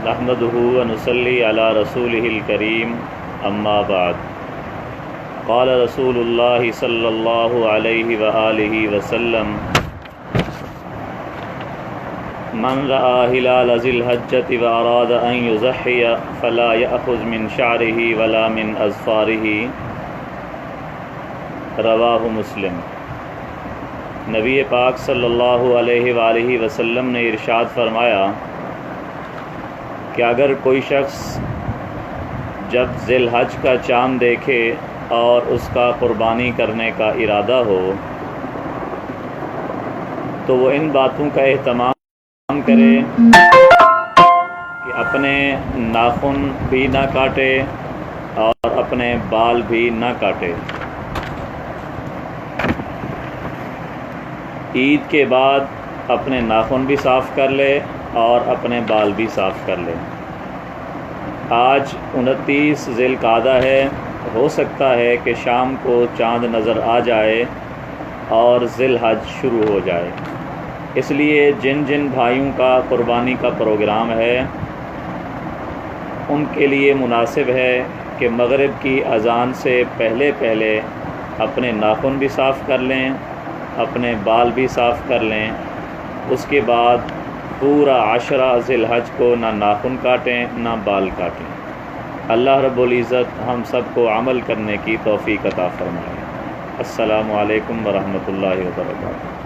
نحمده ونصلي على رسوله الكريم اما بعد قال رسول الله صلى الله عليه وآله وسلم من رأى هلال ذي الحجة وأراد أن يضحي فلا يأخذ من شعره ولا من أظفاره رواہ مسلم۔ نبی پاک صلی اللہ علیہ وآلہ وسلم نے ارشاد فرمایا کہ اگر کوئی شخص جب ذی الحج کا چاند دیکھے اور اس کا قربانی کرنے کا ارادہ ہو تو وہ ان باتوں کا اہتمام کرے کہ اپنے ناخن بھی نہ کاٹے اور اپنے بال بھی نہ کاٹے۔ عید کے بعد اپنے ناخن بھی صاف کر لے اور اپنے بال بھی صاف کر لے۔ آج 29 ذی القعدہ ہے، ہو سکتا ہے کہ شام کو چاند نظر آ جائے اور ذی الحج شروع ہو جائے، اس لیے جن جن بھائیوں کا قربانی کا پروگرام ہے ان کے لیے مناسب ہے کہ مغرب کی اذان سے پہلے اپنے ناخن بھی صاف کر لیں، اپنے بال بھی صاف کر لیں، اس کے بعد پورا 10 ذی الحج کو نہ ناخن کاٹیں نہ بال کاٹیں۔ اللہ رب العزت ہم سب کو عمل کرنے کی توفیق عطا فرمائے۔ السلام علیکم ورحمۃ اللہ وبرکاتہ۔